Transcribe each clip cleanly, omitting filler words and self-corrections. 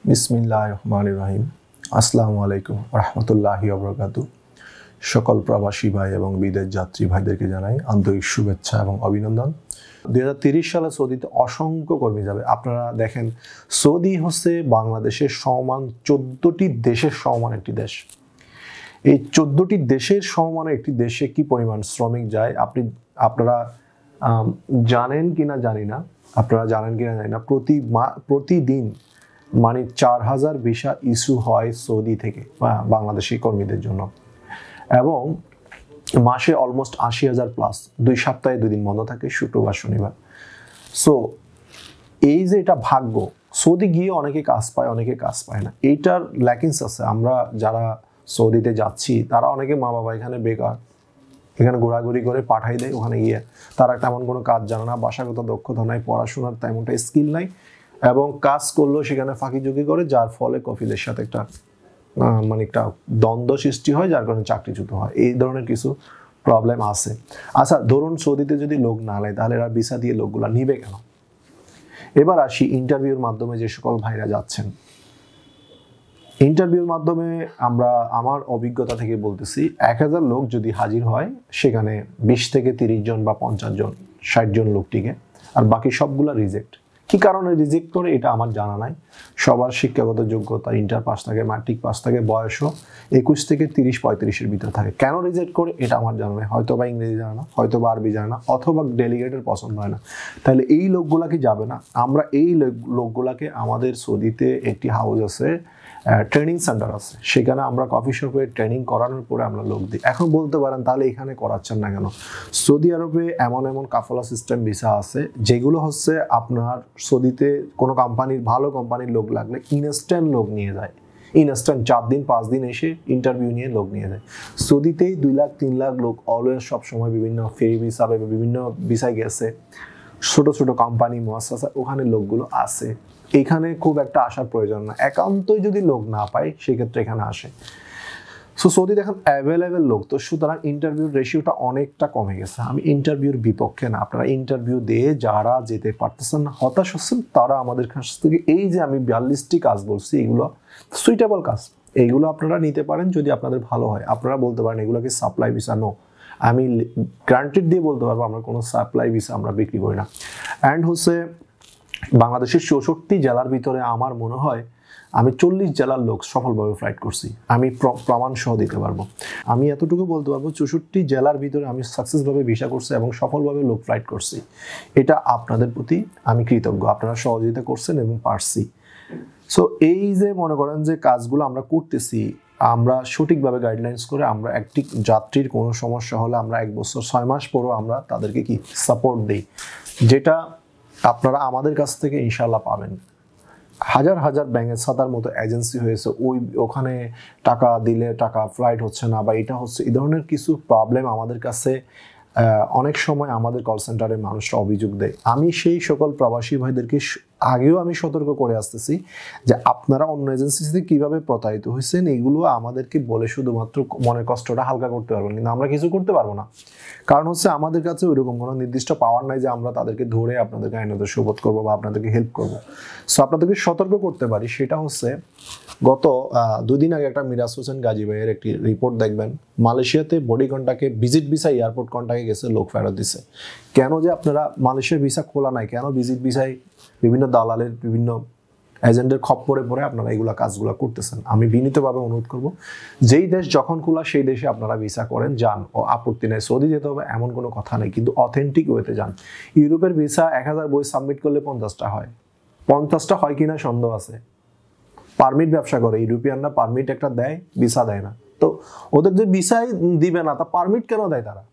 বিসমিল্লাহির রহমানির রহিম। আসসালামু আলাইকুম রহমতুল্লাহি ওয়া সকল প্রবাসী ভাই এবং বিদেশ যাত্রী ভাইদেরকে জানাই আন্তরিক শুভেচ্ছা এবং অভিনন্দন। 2030 সালে সৌদিতে অসংখ্য কর্মী যাবে। আপনারা দেখেন, সৌদি হচ্ছে বাংলাদেশের সমান 14টি দেশের সমান একটি দেশ। এই 14টি দেশের সমান একটি দেশে কি পরিমাণ শ্রমিক যায় আপনারা জানেন কিনা জানি না। প্রতিদিন মানে 4000 ভিসা ইস্যু হয় সৌদি থেকে বাংলাদেশি কর্মীদের জন্য, এবং মাসে অলমোস্ট 80,000 প্লাস। 2 সপ্তাহে 2 দিন বন্ধ থাকে, শুক্রবার শনিবার। সো এই যে এটা ভাগ্য, সৌদি গিয়ে অনেকে কাজ পায়, অনেকে কাজ পায় না, এইটার ল্যাকিংস আছে। আমরা যারা সৌদিতে যাচ্ছি তারা অনেকে মা বাবা এখানে বেকার, এখানে ঘোরাঘুরি করে পাঠাই দেয়। ওখানে গিয়ে তারা তেমন কোনো কাজ জানে না, ভাষাগত দক্ষতা নাই, পড়াশোনার তেমনটা স্কিল নাই, এবং কাজ করলেও সেখানে ফাঁকিঝুঁকি করে, যার ফলে কফিলের সাথে একটা দ্বন্দ্ব সৃষ্টি হয়, যার কারণে চাকরিচ্যুত হয়। এই ধরনের কিছু প্রবলেম আছে। আচ্ছা, ধরুন সৌদিতে যদি লোক না নেয়, তাহলে এরা ভিসা দিয়ে লোকগুলা নিবে কেন? এবার আসি ইন্টারভিউর মাধ্যমে যে সকল ভাইরা যাচ্ছেন। ইন্টারভিউর মাধ্যমে আমার অভিজ্ঞতা থেকে বলতেছি, 1000 লোক যদি হাজির হয়, সেখানে 20 থেকে 30 জন বা 50 জন 60 জন লোক টিকে, আর বাকি সবগুলা রিজেক্ট। কি কারণে রিজেক্ট করে এটা আমার জানা নাই। সবার শিক্ষাগত যোগ্যতা ইন্টার পাস থাকে, ম্যাট্রিক পাস থাকে, বয়সও 21 থেকে 30-35-এর ভিতরে থাকে। কেন রিজেক্ট করে এটা আমার জানা নাই। হয়তো বা ইংরেজি জানে না, হয়তো বা আরবি জানে না, অথবা ডেলিগেটের পছন্দ হয় না। তাহলে এই লোকগুলা কি যাবে না? আমরা এই লোকগুলাকে, আমাদের সৌদিতে একটি হাউস আছে, ট্রেনিং সেন্টার আছে, সেখানে আমরা কফি শপে ট্রেনিং করানোর পরে আমরা লোক দিই। এখন বলতে পারেন, তাহলে এখানে করাচ্ছেন না কেন? সৌদি আরবে এমন কাফলা সিস্টেম ভিসা আছে, যেগুলো হচ্ছে আপনার সৌদিতে কোনো ভালো কোম্পানির লোক লাগলে ইনস্ট্যান্ট লোক নিয়ে যায়। ইনস্ট্যান্ট 4 দিন 5 দিন এসে ইন্টারভিউ নিয়ে লোক নিয়ে যায়। সৌদিতেই 2 লাখ 3 লাখ লোক অলওয়েজ সবসময় বিভিন্ন ফেরি ভিসা বা বিভিন্ন ভিসায় গেছে। ছোট ছোট কোম্পানি মুআসাসা, ওখানে লোকগুলো আছে। এখানে খুব একটা আসার প্রয়োজন না, একান্তই যদি লোক না পায় সেক্ষেত্রে এখানে আসে। সো সৌদি দেখেন অ্যাভেলেবেল লোক, তো সুতরাং ইন্টারভিউর রেশিওটা অনেকটা কমে গেছে। আমি ইন্টারভিউর বিপক্ষে না। আপনারা ইন্টারভিউ দিয়ে যারা যেতে পারতেছেন না, হতাশ হচ্ছেন, তারা আমাদের কাছ থেকে এই যে আমি 42টি কাজ বলছি, এগুলো সুইটেবল কাজ, এইগুলো আপনারা নিতে পারেন যদি আপনাদের ভালো হয়। আপনারা বলতে পারেন এগুলোকে সাপ্লাই ভিসা। নো, আমি গ্যারান্টেড দিয়ে বলতে পারবো আমরা কোনো সাপ্লাই ভিসা আমরা বিক্রি করি না। অ্যান্ড হচ্ছে বাংলাদেশের 64 জেলার ভিতরে আমার মনে হয় আমি 40 জেলার লোক সফলভাবে ফ্লাইট করছি। আমি প্রমাণ সহ দিতে পারবো। আমি এতটুকু বলতে পারবো, 64 জেলার ভিতরে আমি সাকসেসভাবে ভিসা করছি এবং সফলভাবে লোক ফ্লাইট করছি। এটা আপনাদের প্রতি আমি কৃতজ্ঞ, আপনারা সহযোগিতা করছেন এবং পারছি। সো এই যে মনে করেন যে কাজগুলো আমরা করতেছি, আমরা সঠিকভাবে গাইডলাইন্স করে, আমরা একটি যাত্রীর কোনো সমস্যা হলে আমরা 1 বছর 6 মাস পরও আমরা তাদেরকে কি সাপোর্ট দিই, যেটা আপনারা আমাদের কাছ থেকে ইনশাল্লাহ পাবেন। হাজার হাজার ব্যাঙের ছাতার মতো এজেন্সি হয়েছে, ওখানে টাকা দিলে টাকা ফ্লাইট হচ্ছে না, বা এটা হচ্ছে, এই ধরনের কিছু প্রবলেম আমাদের কাছে অনেক সময় আমাদের কল সেন্টারের মানুষরা অভিযোগ দেয়। আমি সেই সকল প্রবাসী ভাইদেরকে আগেও আমি সতর্ক করে আসতেছি যে আপনারা অন্য এজেন্সিতে কিভাবে প্রতারিত হয়েছেন, এগুলো আমাদেরকে বলে শুধুমাত্র মনের কষ্টটা হালকা করতে পারবেন, কিন্তু আমরা কিছু করতে পারবো না। কারণ হচ্ছে আমাদের কাছে ওইরকম কোনো নির্দিষ্ট পাওয়ার নাই যে আমরা তাদেরকে ধরে আপনাদেরকে আইনত শোভত করবো বা আপনাদেরকে হেল্প করবো। সো আপনাদেরকে সতর্ক করতে পারি, সেটা হচ্ছে গত 2 দিন আগে একটা মিরাজ হোসেন গাজী ভাইয়ের একটি রিপোর্ট দেখবেন। মালয়েশিয়াতে বডি কন্টাকে ভিজিট ভিসা এয়ারপোর্ট কন্টাকে গেছে, লোক ফেরত দিছে। কেন যে আপনারা মালয়েশিয়ার ভিসা খোলা নাই, কেন ভিজিট ভিসায় বিভিন্ন দালালের বিভিন্ন এজেন্টের খপ্পরে পড়ে আপনারা এইগুলা কাজগুলো করতেছেন? আমি বিনীতভাবে অনুরোধ করব, যেই দেশ যখন খোলা সেই দেশে আপনারা ভিসা করেন, যান, ও আপত্তি নেই। সৌদি যেতে হবে এমন কোনো কথা নেই, কিন্তু অথেন্টিক ওয়েতে যান। ইউরোপের ভিসা 1000 বই সাবমিট করলে 50টা হয়। 50টা হয় কিনা সন্দেহ আছে। পারমিট ব্যবসা করে ইউরোপিয়ানরা, পারমিট একটা দেয়, ভিসা দেয় না। তো ওদের যে ভিসাই দিবে না, তা পারমিট কেন দেয় তারা?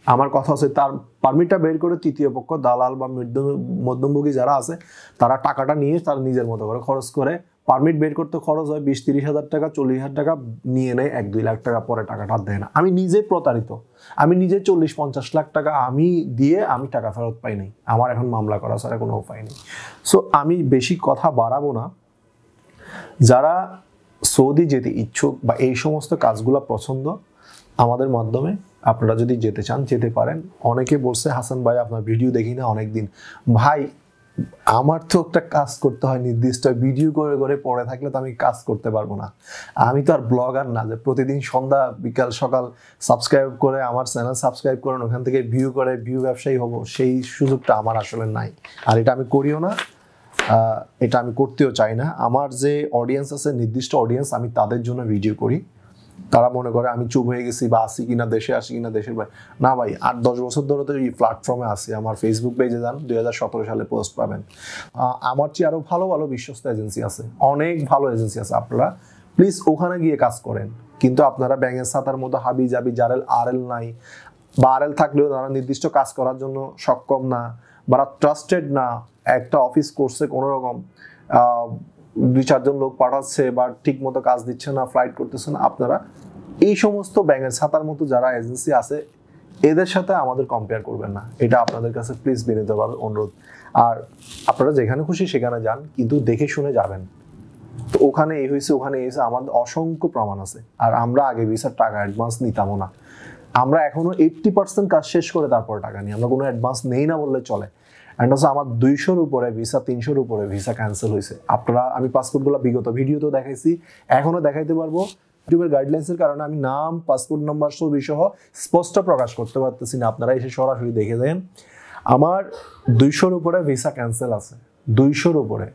আমার কথা হচ্ছে, তার পারমিটটা বের করে তৃতীয় পক্ষ, দালাল বা মধ্যমভোগী যারা আছে, তারা টাকাটা নিয়ে তারা নিজের মতো করে খরচ করে। পারমিট বের করতে খরচ হয় 20-30 হাজার টাকা, 40,000 টাকা নিয়ে নেয়, 1-2 লাখ টাকা, পরে টাকাটা দেয় না। আমি নিজে প্রতারিত, আমি নিজে 40-50 লাখ টাকা আমি দিয়ে আমি টাকা ফেরত পাই নাই। আমার এখন মামলা করা ছাড়া কোনো উপায় নেই। সো আমি বেশি কথা বাড়াবো না। যারা সৌদি যেতে ইচ্ছুক বা এই সমস্ত কাজগুলো পছন্দ, আমাদের মাধ্যমে আপনারা যদি যেতে চান যেতে পারেন। অনেকে বলছে, হাসান ভাই আপনার ভিডিও দেখি না অনেকদিন। ভাই আমার তো একটা কাজ করতে হয় নির্দিষ্ট, ভিডিও করে করে পড়ে থাকলে তো আমি কাজ করতে পারবো না। আমি তো আর ব্লগার না যে প্রতিদিন সন্ধ্যা বিকাল সকাল সাবস্ক্রাইব করে আমার চ্যানেল সাবস্ক্রাইব করেন ওখান থেকে ভিউ করে ভিউ ব্যবসায়ী হব, সেই সুযোগটা আমার আসলে নাই, আর এটা আমি করিও না, এটা আমি করতেও চাই না। আমার যে অডিয়েন্স আছে নির্দিষ্ট অডিয়েন্স, আমি তাদের জন্য ভিডিও করি। তারা মনে করে আমি চুপ হয়ে গেছি বা আসি কিনা দেশে, আসি কিনা দেশের বাইরে, না ভাই 8-10 বছর ধরে তো এই প্ল্যাটফর্মে আসি। আমার ফেসবুক পেজে যান, 2017 সালে পোস্ট পাবেন। আমার চেয়ে আরো ভালো ভালো বিশ্বস্ত এজেন্সি আছে, অনেক ভালো এজেন্সি আছে, আপনারা প্লিজ ওখানে গিয়ে কাজ করেন। কিন্তু আপনারা ব্যাঙের ছাতার মতো হাবি জাবি, যারেল আরএল নাই বা আরএল থাকলেও তারা নির্দিষ্ট কাজ করার জন্য সক্ষম না বা ট্রাস্টেড না, একটা অফিস করছে কোনো রকম 2-4 জন লোক পাঠাচ্ছে বা ঠিক মতো কাজ দিচ্ছে না, ফ্লাইট করতেছে না, আপনারা এই সমস্ত ব্যাঙের ছাতার মতো যারা এজেন্সি আছে এদের সাথে আমাদের কম্পেয়ার করবেন না, এটা আপনাদের কাছে প্লিজ বিনীতভাবে অনুরোধ। আর আপনারা যেখানে খুশি সেখানে যান, কিন্তু দেখে শুনে যাবেন। তো ওখানে এই হয়েছে ওখানে এই হয়েছে, আমাদের অসংখ্য প্রমাণ আছে। আর আমরা আগে ভিসার টাকা অ্যাডভান্স নিতামও না, আমরা এখনো 80% কাজ শেষ করে তারপর টাকা নিই, আমরা কোনো অ্যাডভান্স নেই না বললে চলে। অ্যান্ড অলসো আমার 200-র উপরে ভিসা, 300-র উপরে ভিসা ক্যান্সেল হয়েছে। আপনারা, আমি পাসপোর্টগুলো বিগত ভিডিওতেও দেখাইছি, এখনো দেখাইতে পারবো। ইউটিউবের গাইডলাইন্সের কারণে আমি নাম, পাসপোর্ট নাম্বার ছবি সহ স্পষ্ট প্রকাশ করতে পারতেছি না, আপনারা এসে সরাসরি দেখে দেন। আমার 200-র উপরে ভিসা ক্যান্সেল আছে, 200-র উপরে।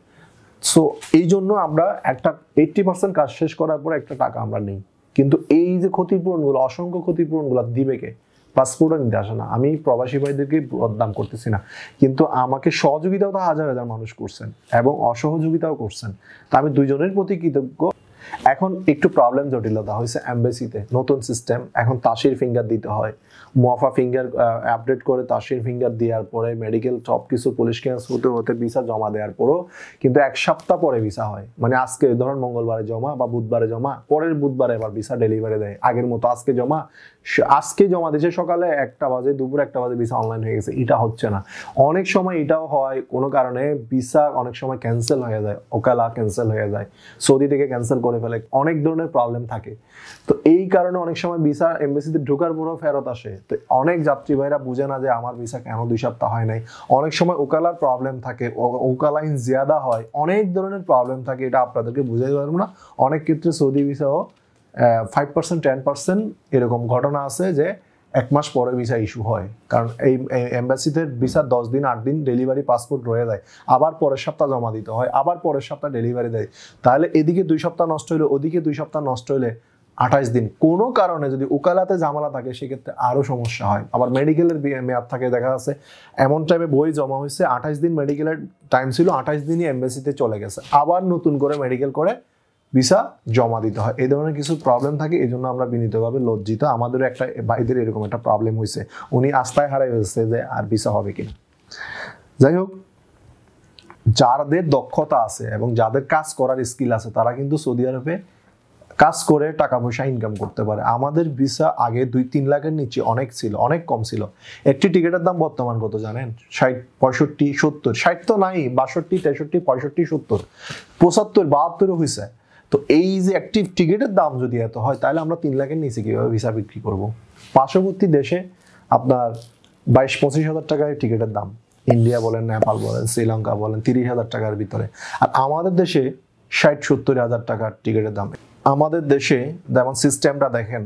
সো এই জন্য আমরা একটা 80% কাজ শেষ করার পরে একটা টাকা আমরা নেই। কিন্তু এই যে ক্ষতিপূরণগুলো, অসংখ্য ক্ষতিপূরণগুলো দিবে কে? পাসপোর্টও নিতে আসে না। আমি প্রবাসী ভাইদেরকে বদনাম করতেছি না, কিন্তু আমাকে সহযোগিতাও তো হাজার হাজার মানুষ করছেন এবং অসহযোগিতাও করছেন, তা আমি দুইজনের প্রতি কৃতজ্ঞ। এখন একটু প্রবলেম জটিলতা হয়েছে এমবেসিতে, নতুন সিস্টেম, এখন তাসির ফিঙ্গার দিতে হয়, মুয়াফা ফিঙ্গার আপডেট করে তাসির ফিঙ্গার দেওয়ার পরে মেডিকেল সব কিছু পুলিশ ক্লিয়ারেন্স হতে হতে ভিসা জমা দেওয়ার পরও কিন্তু 1 সপ্তাহ পরে ভিসা হয়। মানে আজকে ধরুন মঙ্গলবারে জমা বা বুধবারে জমা, পরের বুধবারে আবার ভিসা ডেলিভারি দেয়। আগের মতো আজকে জমা দিয়েছে সকালে 1টা বাজে, দুপুর 1টা বাজে ভিসা অনলাইন হয়ে গেছে, এটা হচ্ছে না। অনেক সময় এটাও হয় কোনো কারণে ভিসা অনেক সময় ক্যান্সেল হয়ে যায়, ওকালা ক্যান্সেল হয়ে যায়, সৌদি থেকে ক্যান্সেল করে ফেলে, অনেক ধরনের প্রবলেম থাকে। তো এই কারণে অনেক সময় ভিসা এমবেসিতে ঢোকার পরও ফেরত আসে। তো অনেক যাত্রী ভাইরা বুঝে না যে আমার ভিসা কেন 2 সপ্তাহ হয় নাই। অনেক সময় ওকালার প্রবলেম থাকে, ওকালাইন জিয়াদা হয়, অনেক ধরনের প্রবলেম থাকে, এটা আপনাদেরকে বুঝাইতে পারবো না। অনেক ক্ষেত্রে সৌদি ভিসাও 5% 10% এরকম ঘটনা আছে যে 1 মাস পরে ভিসা ইস্যু হয়, কারণ এই এম্বাসিতে ভিসা 10 দিন 8 দিন ডেলিভারি পাসপোর্ট রয়ে যায়, আবার পরের সপ্তাহ জমা দিতে হয়, আবার পরের সপ্তাহ ডেলিভারি দেয়। তাহলে এদিকে 2 সপ্তাহ নষ্ট হইলে, ওদিকে 2 সপ্তাহ নষ্ট হইলে 28 দিন। কোনো কারণে যদি উকালাতে ঝামেলা থাকে সেক্ষেত্রে আরও সমস্যা হয়। আবার মেডিকেলের মেয়াদ থাকে, দেখা যাচ্ছে এমন টাইমে বই জমা হয়েছে, 28 দিন মেডিকেলের টাইম ছিল, 28 দিনই এম্বাসিতে চলে গেছে, আবার নতুন করে মেডিকেল করে ভিসা জমা দিতে হয়। এই ধরনের কিছু প্রবলেম থাকে, এই জন্য আমরা বিনীতভাবে লজ্জিত। আমাদেরও একটা ভাইদের এরকম একটা প্রবলেম হয়েছে, উনি আস্থায় হারাই ফেলছে যে আর ভিসা হবে কিনা। যাই হোক, যাদের দক্ষতা আছে এবং যাদের কাজ করার স্কিল আছে তারা কিন্তু সৌদি আরবে কাজ করে টাকা পয়সা ইনকাম করতে পারে। আমাদের ভিসা আগে 2-3 লাখের নিচে অনেক ছিল, অনেক কম ছিল। একটি টিকিটের দাম বর্তমান কত জানেন? 60, 65, 70, 60 তো নাই, 62, 63, 65, 70, 75, 72 হয়েছে। তো এই যে একটি টিকিটের দাম যদি এত হয়, তাহলে আমরা 3 লাখের নিচে কিভাবে ভিসা বিক্রি করব? পার্শ্ববর্তী দেশে আপনার 22-25 হাজার টাকায় টিকিটের দাম, ইন্ডিয়া বলেন, নেপাল বলেন, শ্রীলঙ্কা বলেন, 30 হাজার টাকার ভিতরে। আর আমাদের দেশে 60-70 হাজার টাকার টিকিটের দাম। আমাদের দেশে যেমন সিস্টেমটা দেখেন,